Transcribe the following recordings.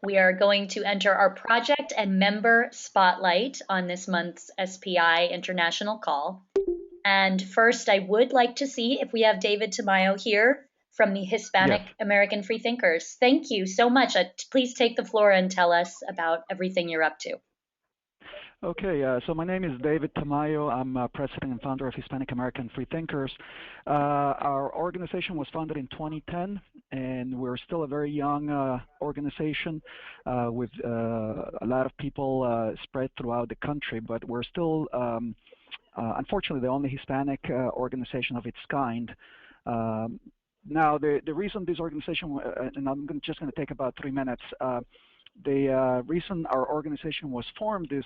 We are going to enter our project and member spotlight on this month's SPI International Call. And first, I would like to see if we have David Tamayo here from the Hispanic Yes. American Freethinkers. Thank you so much. Please take the floor and tell us about everything you're up to. Okay, so my name is David Tamayo. I'm president and founder of Hispanic American Freethinkers. Our organization was founded in 2010, and we're still a very young organization with a lot of people spread throughout the country, but we're still, unfortunately, the only Hispanic organization of its kind. Now, the reason this organization, and I'm just going to take about 3 minutes, the reason our organization was formed is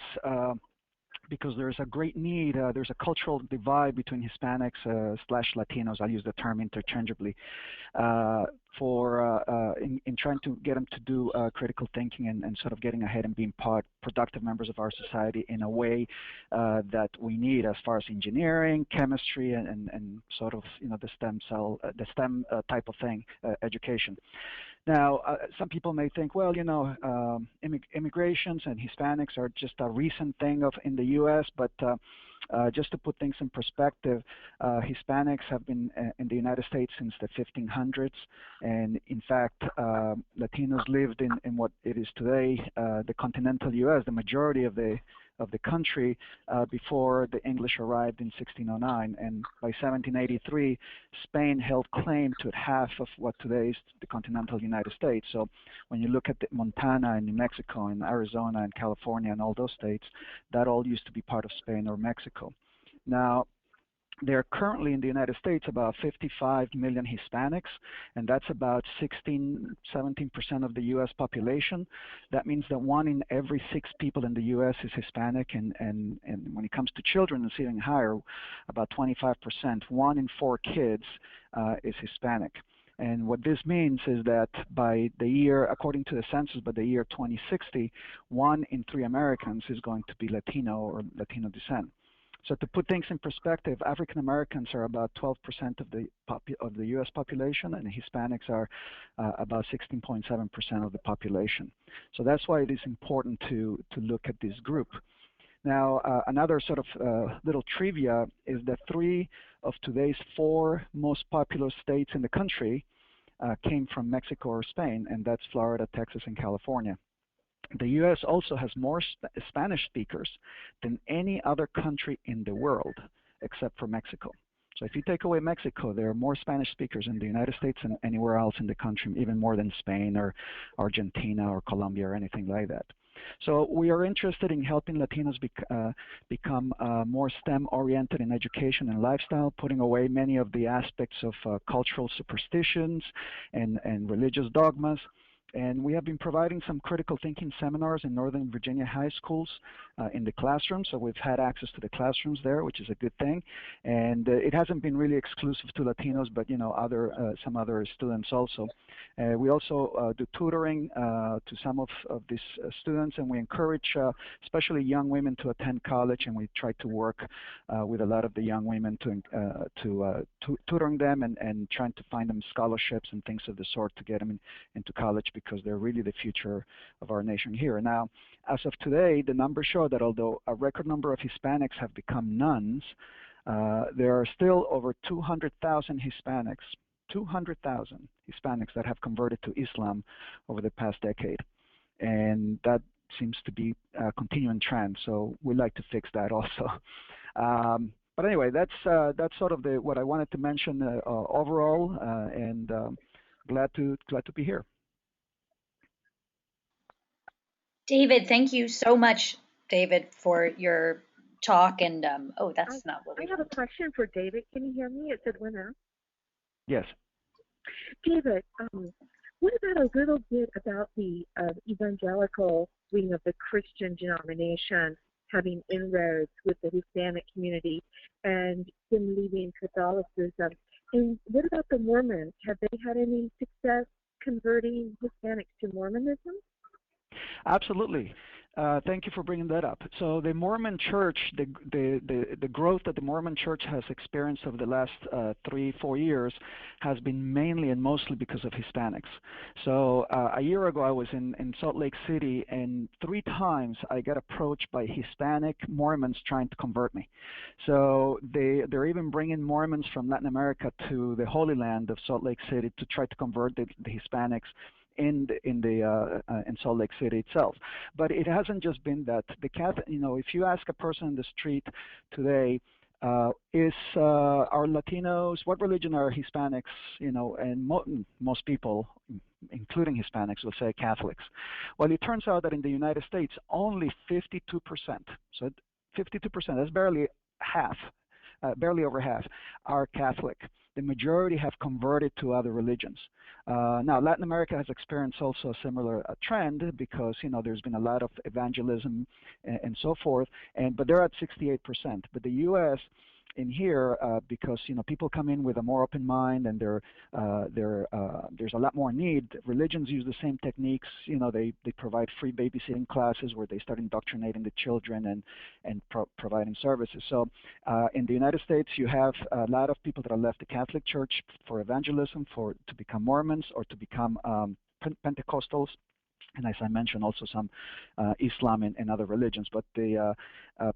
because there's a great need, there's a cultural divide between Hispanics / Latinos, I'll use the term interchangeably, in trying to get them to do critical thinking and sort of getting ahead and being productive members of our society in a way that we need as far as engineering, chemistry, and sort of, the STEM type of thing, education. Now, some people may think, well, immigrations and Hispanics are just a recent thing in the U.S., but just to put things in perspective, Hispanics have been in the United States since the 1500s, and in fact, Latinos lived in what it is today, the continental U.S., the majority of the country before the English arrived in 1609, and by 1783, Spain held claim to half of what today is the continental United States. So when you look at Montana and New Mexico and Arizona and California and all those states, that all used to be part of Spain or Mexico. Now, there are currently in the United States about 55 million Hispanics, and that's about 16–17% of the U.S. population. That means that 1 in every 6 people in the U.S. is Hispanic, and when it comes to children, it's even higher, about 25%. 1 in 4 kids is Hispanic. And what this means is that by the year, according to the census, by the year 2060, 1 in 3 Americans is going to be Latino or Latino descent. So to put things in perspective, African Americans are about 12% of the U.S. population, and Hispanics are about 16.7% of the population. So that's why it is important to look at this group. Now, another sort of little trivia is that 3 of today's 4 most populous states in the country came from Mexico or Spain, and that's Florida, Texas, and California. The U.S. also has more Spanish speakers than any other country in the world, except for Mexico. So if you take away Mexico, there are more Spanish speakers in the United States than anywhere else in the country, even more than Spain or Argentina or Colombia or anything like that. So we are interested in helping Latinos become more STEM-oriented in education and lifestyle, putting away many of the aspects of cultural superstitions and religious dogmas. And we have been providing some critical thinking seminars in Northern Virginia high schools in the classroom. So we've had access to the classrooms there, which is a good thing. And it hasn't been really exclusive to Latinos, but some other students also. We also do tutoring to some of these students, and we encourage especially young women to attend college, and we try to work with a lot of the young women to tutoring them and trying to find them scholarships and things of the sort to get them into college, because they're really the future of our nation here. Now, as of today, the numbers show that although a record number of Hispanics have become nuns, there are still over 200,000 Hispanics, 200,000 Hispanics that have converted to Islam over the past decade. And that seems to be a continuing trend, so we'd like to fix that also. But anyway, that's sort of what I wanted to mention overall, and glad to be here. David, thank you so much, David, for your talk. And oh, that's not what we I have a question for David. Can you hear me? It said winner. Yes. David, what about a little bit about the evangelical wing of the Christian denomination having inroads with the Hispanic community and them leaving Catholicism? And what about the Mormons? Have they had any success converting Hispanics to Mormonism? Absolutely. Thank you for bringing that up. So the Mormon Church, the growth that the Mormon Church has experienced over the last 3-4 years has been mainly and mostly because of Hispanics. So a year ago I was in Salt Lake City, and 3 times I got approached by Hispanic Mormons trying to convert me. So they're even bringing Mormons from Latin America to the Holy Land of Salt Lake City to try to convert the Hispanics in Salt Lake City itself. But it hasn't just been that. If you ask a person in the street today, are Latinos, what religion are Hispanics, and most people, including Hispanics, will say Catholics. Well, it turns out that in the United States, only 52%, so 52%, that's barely half, barely over half, are Catholic. The majority have converted to other religions. Now, Latin America has experienced also a similar trend because, there's been a lot of evangelism and so forth, but they're at 68%. But the U.S. in here, because, people come in with a more open mind and there's a lot more need. Religions use the same techniques. They provide free babysitting classes where they start indoctrinating the children and providing services. So in the United States, you have a lot of people that have left the Catholic Church for evangelism, to become Mormons or to become Pentecostals. And as I mentioned, also some Islam and other religions. But the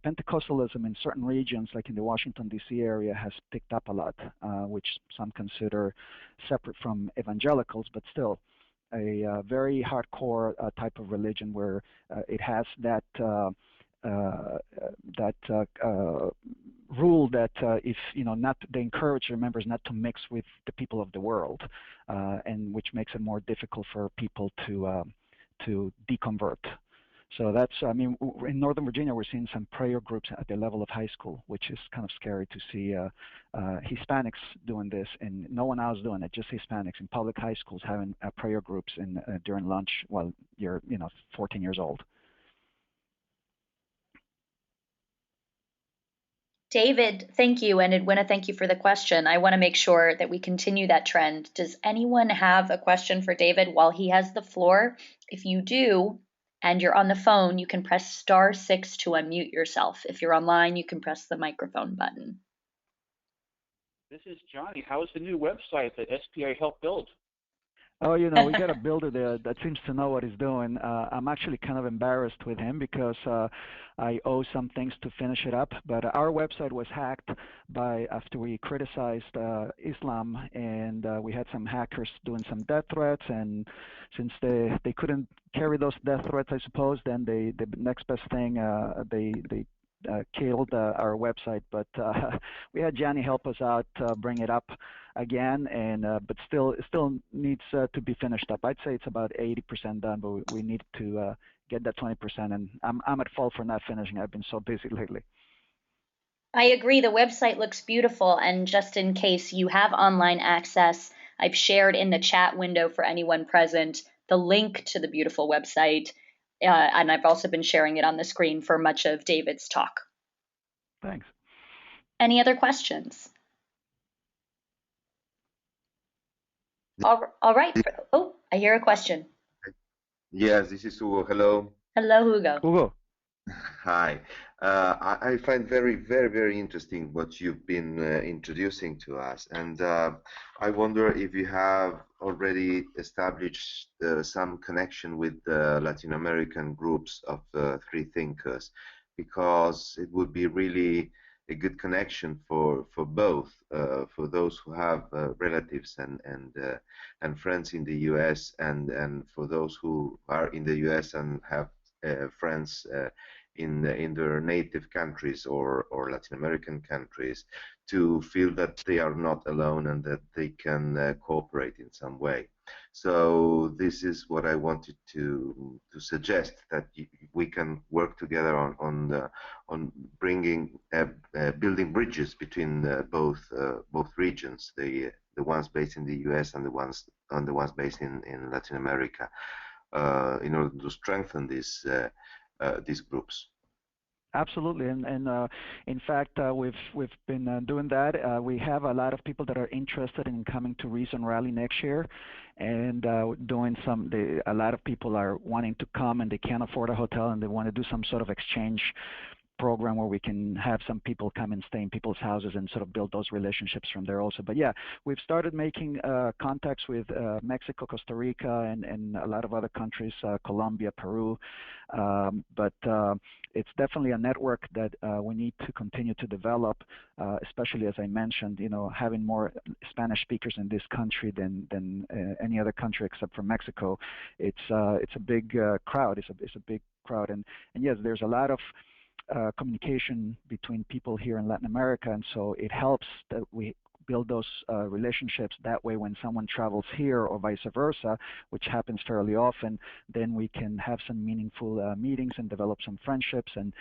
Pentecostalism in certain regions, like in the Washington, D.C. area, has picked up a lot, which some consider separate from evangelicals, but still a very hardcore type of religion where it has that rule that if they encourage their members not to mix with the people of the world, and which makes it more difficult for people to deconvert. So that's, in Northern Virginia, we're seeing some prayer groups at the level of high school, which is kind of scary to see Hispanics doing this, and no one else doing it, just Hispanics in public high schools having prayer groups during lunch while you're, 14 years old. David, thank you. And Edwina, thank you for the question. I want to make sure that we continue that trend. Does anyone have a question for David while he has the floor? If you do, and you're on the phone, you can press *6 to unmute yourself. If you're online, you can press the microphone button. This is Johnny. How is the new website that SPI helped build? Oh, we got a builder there that seems to know what he's doing. I'm actually kind of embarrassed with him because I owe some things to finish it up. But our website was hacked after we criticized Islam, and we had some hackers doing some death threats. And since they couldn't carry those death threats, I suppose, then the next best thing, they killed our website. But we had Johnny help us out, bring it up again, and but it still needs to be finished up. I'd say it's about 80% done, but we need to get that 20%, and I'm at fault for not finishing. I've been so busy lately. I agree. The website looks beautiful, and just in case you have online access, I've shared in the chat window for anyone present the link to the beautiful website, and I've also been sharing it on the screen for much of David's talk. Thanks. Any other questions? All right. Oh, I hear a question. Yes, this is Hugo. Hello. Hello, Hugo. Hugo. Hi. I find very, very, very interesting what you've been introducing to us. And I wonder if you have already established some connection with the Latin American groups of freethinkers, because it would be really a good connection for both, for those who have relatives and friends in the U.S. and for those who are in the U.S. and have friends in their native countries or Latin American countries, to feel that they are not alone and that they can cooperate in some way. So this is what I wanted to suggest, that we can work together on bringing building bridges between both regions, the ones based in the U.S. and the ones based in Latin America, in order to strengthen these groups. Absolutely, and in fact, we've been doing that. We have a lot of people that are interested in coming to Reason Rally next year, and doing some. A lot of people are wanting to come, and they can't afford a hotel, and they want to do some sort of exchange program where we can have some people come and stay in people's houses and sort of build those relationships from there also. But yeah, we've started making contacts with Mexico, Costa Rica, and a lot of other countries, Colombia, Peru. But it's definitely a network that we need to continue to develop, especially as I mentioned, having more Spanish speakers in this country than any other country except for Mexico. It's a big crowd. It's a big crowd, and yes, there's a lot of communication between people here in Latin America, and so it helps that we build those relationships. That way, when someone travels here or vice versa, which happens fairly often, then we can have some meaningful meetings and develop some friendships and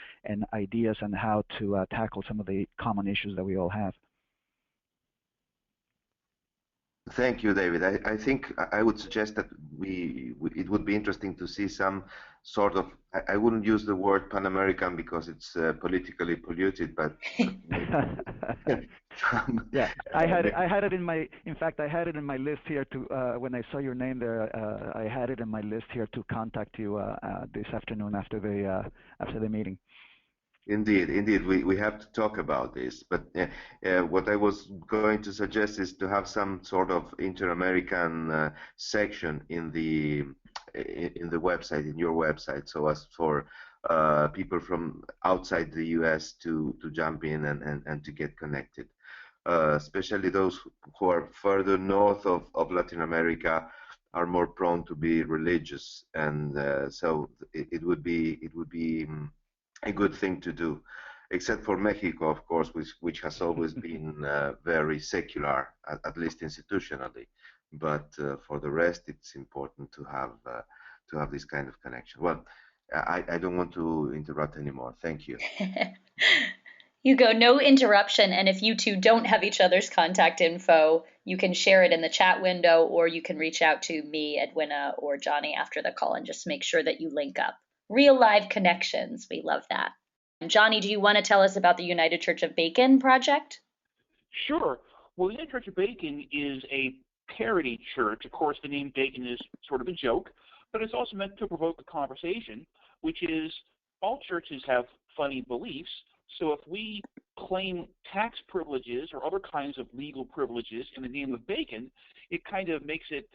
ideas on how to tackle some of the common issues that we all have. Thank you, David. I think I would suggest that it would be interesting to see some sort of, I wouldn't use the word Pan-American because it's politically polluted, but yeah, I had it in my, in fact, I had it in my list here to, when I saw your name there, I had it in my list here to contact you this afternoon after the meeting. Indeed, indeed, we have to talk about this. But what I was going to suggest is to have some sort of inter-American section in the website, in your website, so as for people from outside the U.S. to jump in and to get connected, especially those who are further north of Latin America are more prone to be religious, and so it would be a good thing to do, except for Mexico, of course, which has always been very secular, at least institutionally. But for the rest, it's important to have this kind of connection. Well, I don't want to interrupt anymore. Thank you. Hugo, no interruption. And if you two don't have each other's contact info, you can share it in the chat window, or you can reach out to me, Edwina, or Johnny after the call and just make sure that you link up. Real live connections. We love that. Johnny, do you want to tell us about the United Church of Bacon project? Sure. Well, the United Church of Bacon is a parody church. Of course, the name Bacon is sort of a joke, but it's also meant to provoke a conversation, which is all churches have funny beliefs. So if we claim tax privileges or other kinds of legal privileges in the name of bacon, it kind of makes it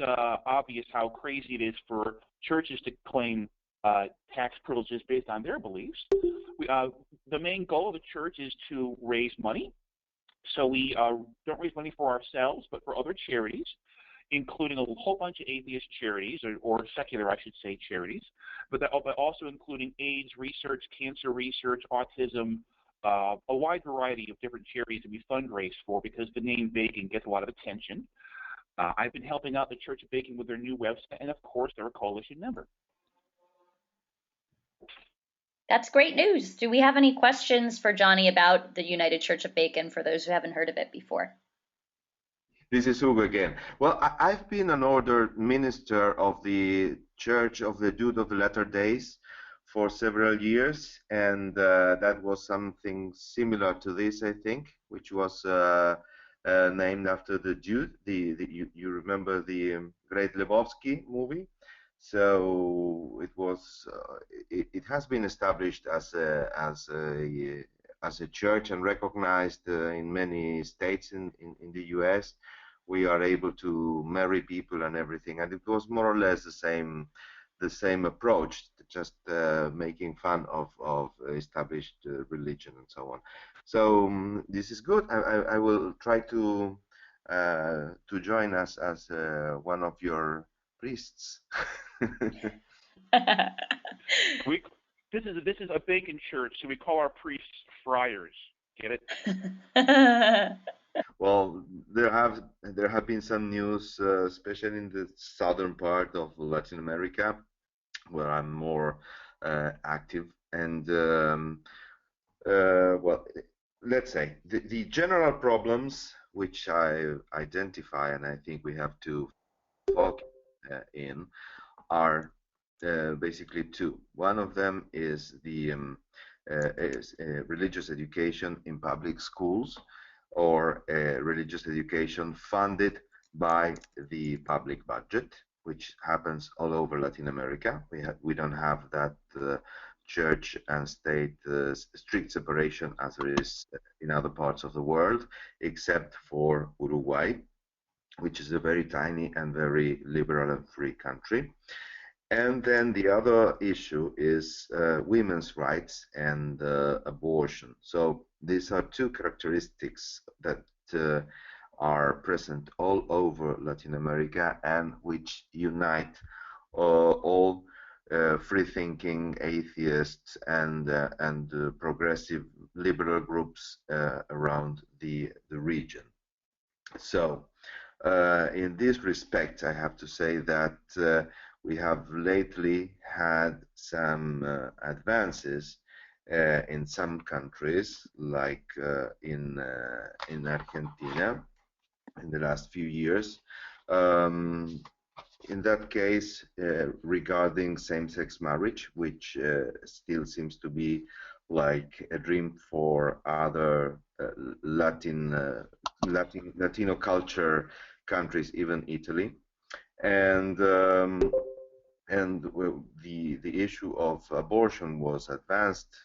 obvious how crazy it is for churches to claim tax privileges based on their beliefs. The main goal of the church is to raise money. So we don't raise money for ourselves, but for other charities, including a whole bunch of atheist charities, or secular, I should say, charities, but also including AIDS research, cancer research, autism, a wide variety of different charities that we fundraise for because the name Bacon gets a lot of attention. I've been helping out the Church of Bacon with their new website, and of course, they're a coalition member. That's great news. Do we have any questions for Johnny about the United Church of Bacon for those who haven't heard of it before? This is Hugo again. Well, I've been an ordered minister of the Church of the Jude of the Latter Days for several years, and that was something similar to this, I think, which was named after the Jude. You remember the Great Lebowski movie? So it was. It has been established as a church and recognized in many states in the U.S. We are able to marry people and everything, and it was more or less the same approach, just making fun of established religion and so on. So this is good. I will try to join us as one of your priests. This is a bacon church, so we call our priests friars. Get it? Well, there have been some news, especially in the southern part of Latin America, where I'm more active. And well, let's say the general problems which I identify, and I think we have to focus in, are basically two. One of them is the religious education in public schools or religious education funded by the public budget, which happens all over Latin America. We don't have that church and state strict separation as there is in other parts of the world, except for Uruguay, which is a very tiny and very liberal and free country. And then the other issue is women's rights and abortion. So these are two characteristics that are present all over Latin America and which unite all free-thinking atheists and progressive liberal groups around the region. So in this respect, I have to say that we have lately had some advances in some countries, like in Argentina, in the last few years. In that case, regarding same-sex marriage, which still seems to be like a dream for other Latino culture countries, even Italy, and the issue of abortion was advanced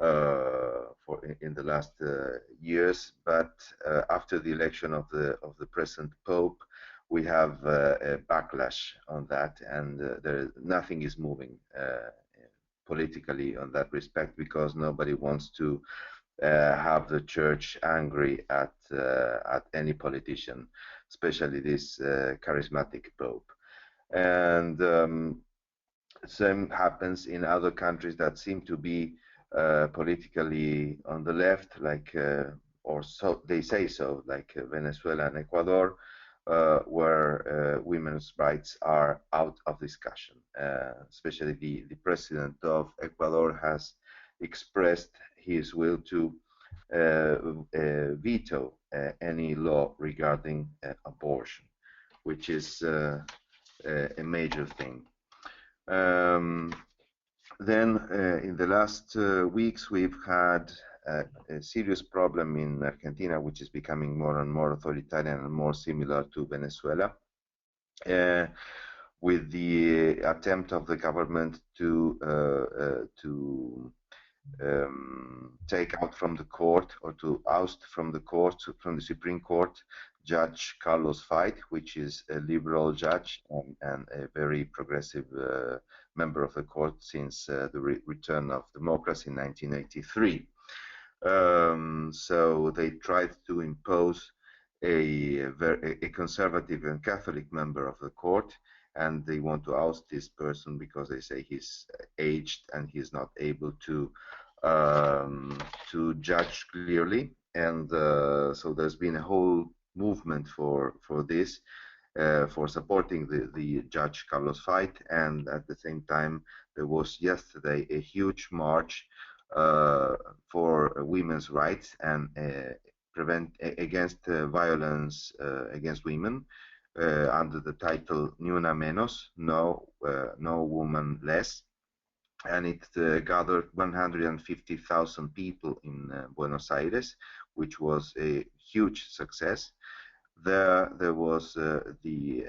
in the last years, but after the election of the present Pope, we have a backlash on that, and nothing is moving politically on that respect because nobody wants to have the church angry at any politician, especially this charismatic Pope. And same happens in other countries that seem to be politically on the left, like or so they say so, like Venezuela and Ecuador, where women's rights are out of discussion. Especially the president of Ecuador has expressed his will to veto any law regarding abortion, which is a major thing. Then in the last weeks, we've had a serious problem in Argentina, which is becoming more and more authoritarian and more similar to Venezuela, with the attempt of the government to take out from the court or to oust from the court, from the Supreme Court, Judge Carlos Fait, which is a liberal judge and a very progressive member of the court since the return of democracy in 1983. So they tried to impose a conservative and Catholic member of the court, and they want to oust this person because they say he's aged and he's not able to judge clearly. And so there's been a whole movement for this, for supporting the judge Carlos Fait, and at the same time there was yesterday a huge march for women's rights and against violence against women, under the title Ni una menos, no woman less, and it gathered 150,000 people in Buenos Aires, which was a huge success. There was the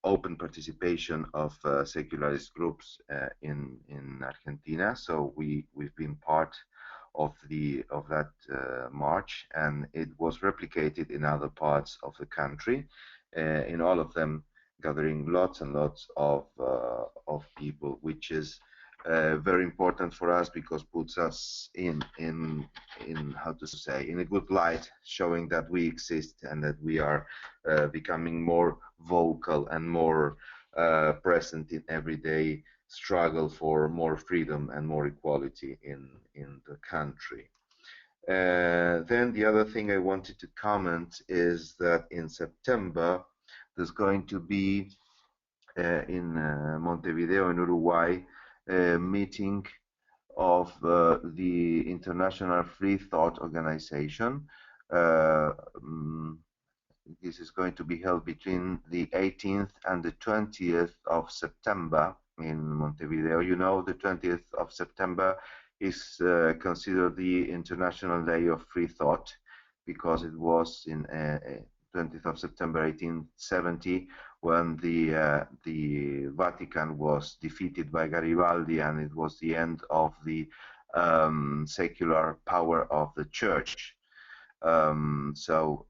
open participation of secularist groups in Argentina, so we've been part of that march, and it was replicated in other parts of the country, in all of them gathering lots and lots of people, which is very important for us because puts us in how to say, in a good light, showing that we exist and that we are becoming more vocal and more present in everyday struggle for more freedom and more equality in the country. Then the other thing I wanted to comment is that in September there's going to be in Montevideo in Uruguay a meeting of the International Free Thought Organization. This is going to be held between the 18th and the 20th of September in Montevideo. You know, the 20th of September is considered the International Day of Free Thought because it was in 20th of September 1870 when the Vatican was defeated by Garibaldi, and it was the end of the secular power of the church. So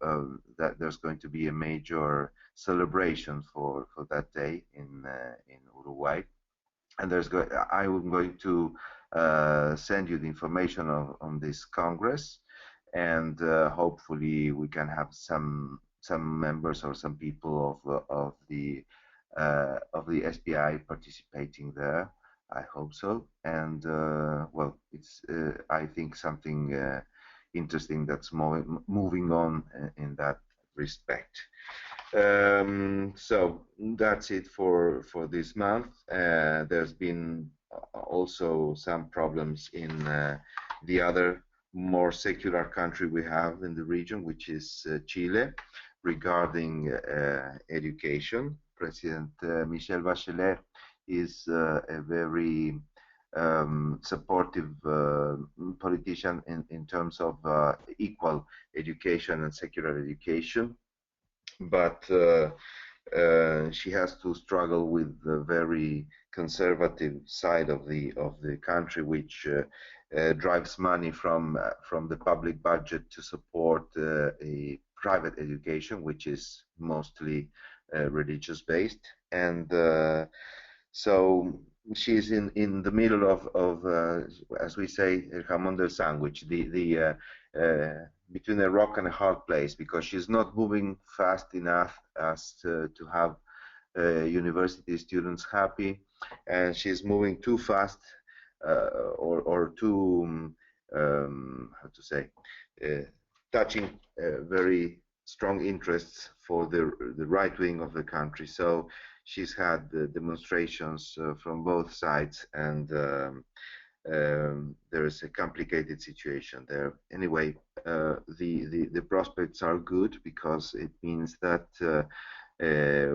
that there's going to be a major celebration for that day in Uruguay, and I'm going to send you the information on this Congress, and hopefully we can have some members or some people of the SPI participating there. I hope so, and well, it's I think something interesting that's moving on in that respect. So that's it for this month. There's been also some problems in the other more secular country we have in the region, which is Chile, regarding education. President Michelle Bachelet is a very supportive politician in terms of equal education and secular education, but she has to struggle with the very conservative side of the country, which drives money from the public budget to support a private education, which is mostly religious based, and so she's in the middle of as we say, el jamón del sándwich, between a rock and a hard place, because she's not moving fast enough as to have university students happy, and she's moving too fast or too how to say, touching very strong interests for the right wing of the country. So she's had demonstrations from both sides, and there is a complicated situation there. Anyway, the prospects are good because it means that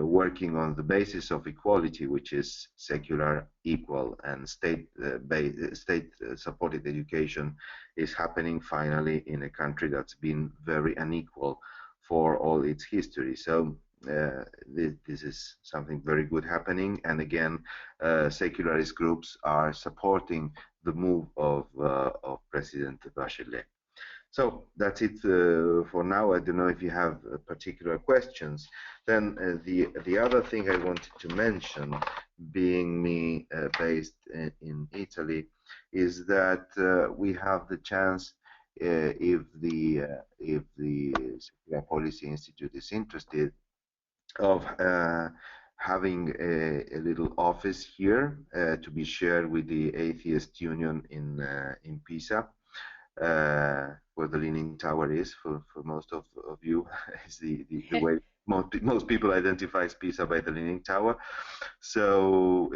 working on the basis of equality, which is secular, equal, and state-supported education, is happening finally in a country that's been very unequal for all its history. So this is something very good happening, and again, secularist groups are supporting the move of President Bachelet. So that's it for now. I don't know if you have particular questions. Then the other thing I wanted to mention, being me based in Italy, is that we have the chance, if the Secular Policy Institute is interested, of having a little office here to be shared with the Atheist Union in Pisa, where the Leaning Tower is. For most of you, is the way most people identify Pisa, by the Leaning Tower. So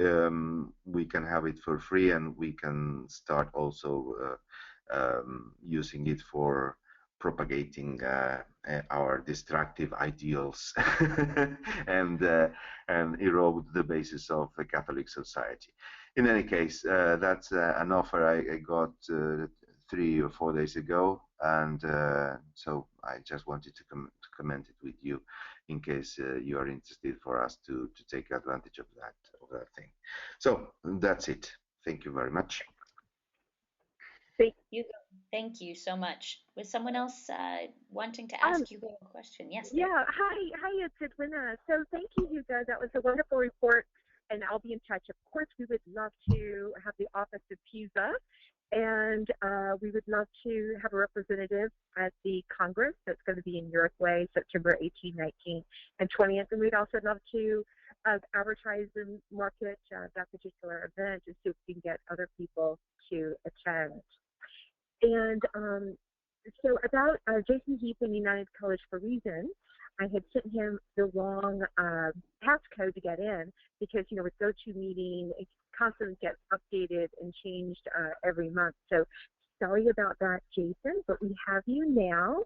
we can have it for free, and we can start also using it for propagating our destructive ideals and erode the basis of a Catholic society. In any case, that's an offer I got 3 or 4 days ago, and so I just wanted to comment it with you in case you are interested, for us to take advantage of that thing. So that's it. Thank you very much. Thank you so much. Was someone else wanting to ask Hugo a question? Yes. Yeah. Hi, it's Edwina. So thank you, Hugo. That was a wonderful report, and I'll be in touch. Of course, we would love to have the office of Pisa, and we would love to have a representative at the Congress that's going to be in Uruguay, September 18, 19, and 20th. And we'd also love to advertise and market that particular event, just so we can get other people to attend. And so about Jason Heap and United College for Reason, I had sent him the wrong passcode to get in, because, you know, with GoToMeeting, it constantly gets updated and changed every month. So sorry about that, Jason, but we have you now.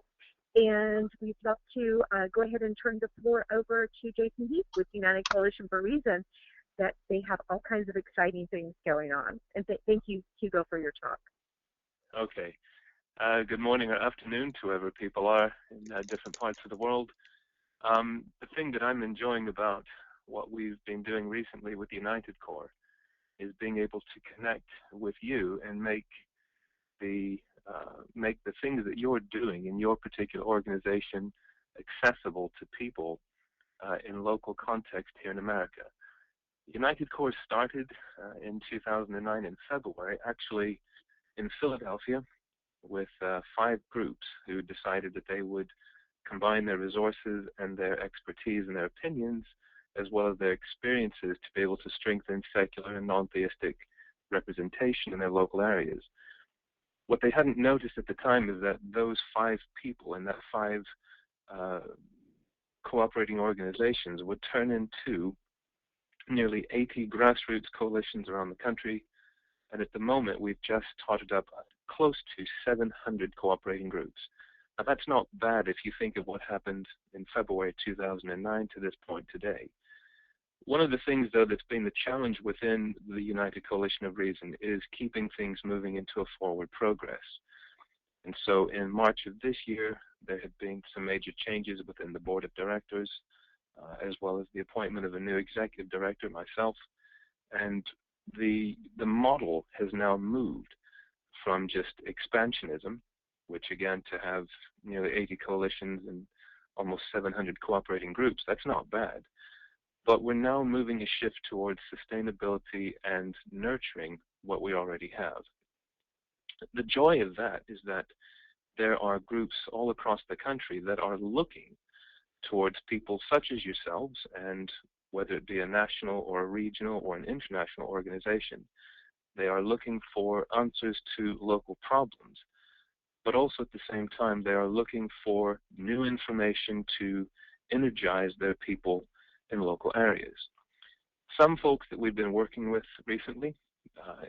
And we'd love to go ahead and turn the floor over to Jason Heap with United Coalition for Reason, that they have all kinds of exciting things going on. And thank you, Hugo, for your talk. Okay. Good morning or afternoon to wherever people are in different parts of the world. The thing that I'm enjoying about what we've been doing recently with United Core is being able to connect with you and make the things that you're doing in your particular organization accessible to people in local context here in America. United Core started in 2009 in February, actually in Philadelphia, with 5 groups who decided that they would combine their resources and their expertise and their opinions, as well as their experiences, to be able to strengthen secular and non-theistic representation in their local areas. What they hadn't noticed at the time is that those 5 people in that 5 cooperating organizations would turn into nearly 80 grassroots coalitions around the country, and at the moment we've just totted up close to 700 cooperating groups. Now that's not bad if you think of what happened in February 2009 to this point today. One of the things, though, that's been the challenge within the United Coalition of Reason is keeping things moving into a forward progress. And so in March of this year, there have been some major changes within the board of directors, as well as the appointment of a new executive director, myself. And the model has now moved from just expansionism, which again, to have nearly 80 coalitions and almost 700 cooperating groups, that's not bad. But we're now moving a shift towards sustainability and nurturing what we already have. The joy of that is that there are groups all across the country that are looking towards people such as yourselves, and whether it be a national or a regional or an international organization, they are looking for answers to local problems. But also at the same time, they are looking for new information to energize their people in local areas. Some folks that we've been working with recently,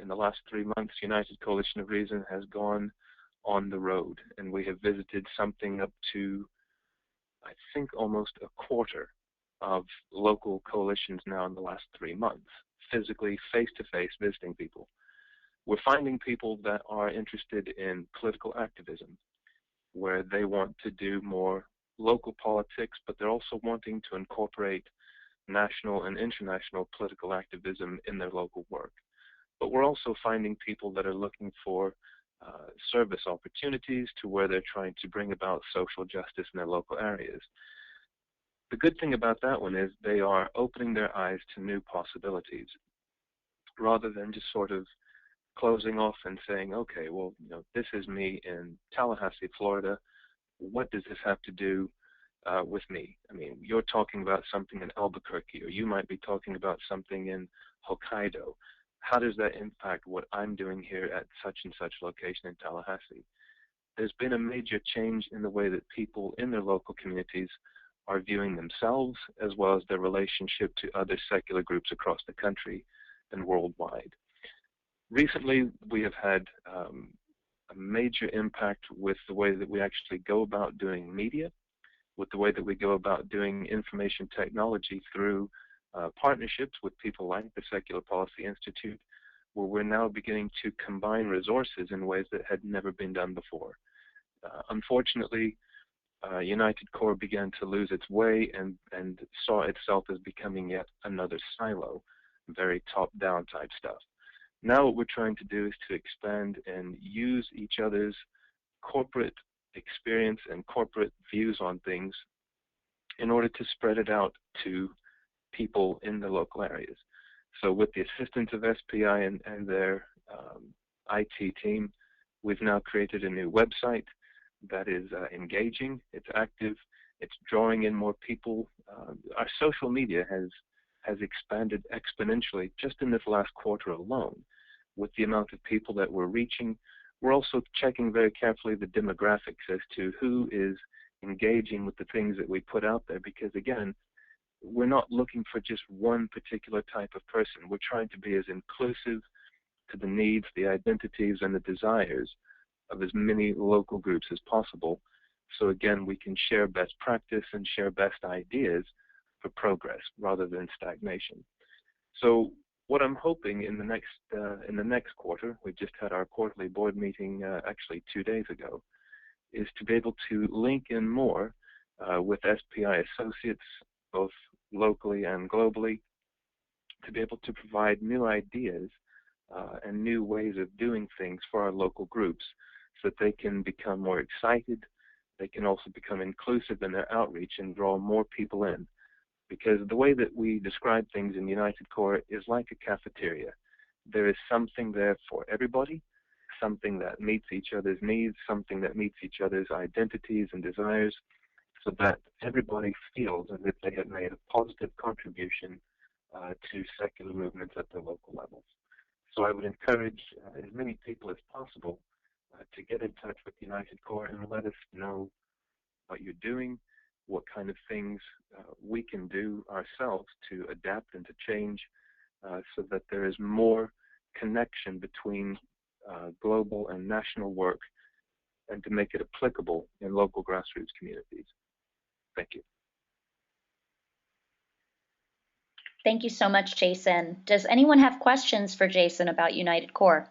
in the last 3 months, United Coalition of Reason has gone on the road, and we have visited something up to, I think, almost a quarter of local coalitions now in the last 3 months, physically, face-to-face, visiting people. We're finding people that are interested in political activism, where they want to do more local politics, but they're also wanting to incorporate national and international political activism in their local work. But we're also finding people that are looking for service opportunities, to where they're trying to bring about social justice in their local areas. The good thing about that one is they are opening their eyes to new possibilities, rather than just sort of closing off and saying, okay, well, this is me in Tallahassee, Florida. What does this have to do with me? I mean, you're talking about something in Albuquerque, or you might be talking about something in Hokkaido. How does that impact what I'm doing here at such and such location in Tallahassee? There's been a major change in the way that people in their local communities are viewing themselves, as well as their relationship to other secular groups across the country and worldwide. Recently, we have had a major impact with the way that we actually go about doing media, with the way that we go about doing information technology through partnerships with people like the Secular Policy Institute, where we're now beginning to combine resources in ways that had never been done before. Unfortunately, United Core began to lose its way and saw itself as becoming yet another silo, very top-down type stuff. Now what we're trying to do is to expand and use each other's corporate experience and corporate views on things in order to spread it out to people in the local areas. So with the assistance of SPI and their IT team, we've now created a new website that is engaging, it's active, it's drawing in more people. Our social media has expanded exponentially just in this last quarter alone with the amount of people that we're reaching. We're also checking very carefully the demographics as to who is engaging with the things that we put out there, because again, we're not looking for just one particular type of person. We're trying to be as inclusive to the needs, the identities, and the desires of as many local groups as possible. So again, we can share best practice and share best ideas for progress rather than stagnation. So What I'm hoping in the next quarter, we just had our quarterly board meeting actually 2 days ago, is to be able to link in more with SPI associates, both locally and globally, to be able to provide new ideas and new ways of doing things for our local groups so that they can become more excited. They can also become inclusive in their outreach and draw more people in. Because the way that we describe things in United Core is like a cafeteria. There is something there for everybody, something that meets each other's needs, something that meets each other's identities and desires, so that everybody feels as if they have made a positive contribution to secular movements at the local levels. So I would encourage as many people as possible to get in touch with United Core and let us know what you're doing, what kind of things we can do ourselves to adapt and to change so that there is more connection between global and national work and to make it applicable in local grassroots communities. Thank you. Thank you so much, Jason. Does anyone have questions for Jason about United Core?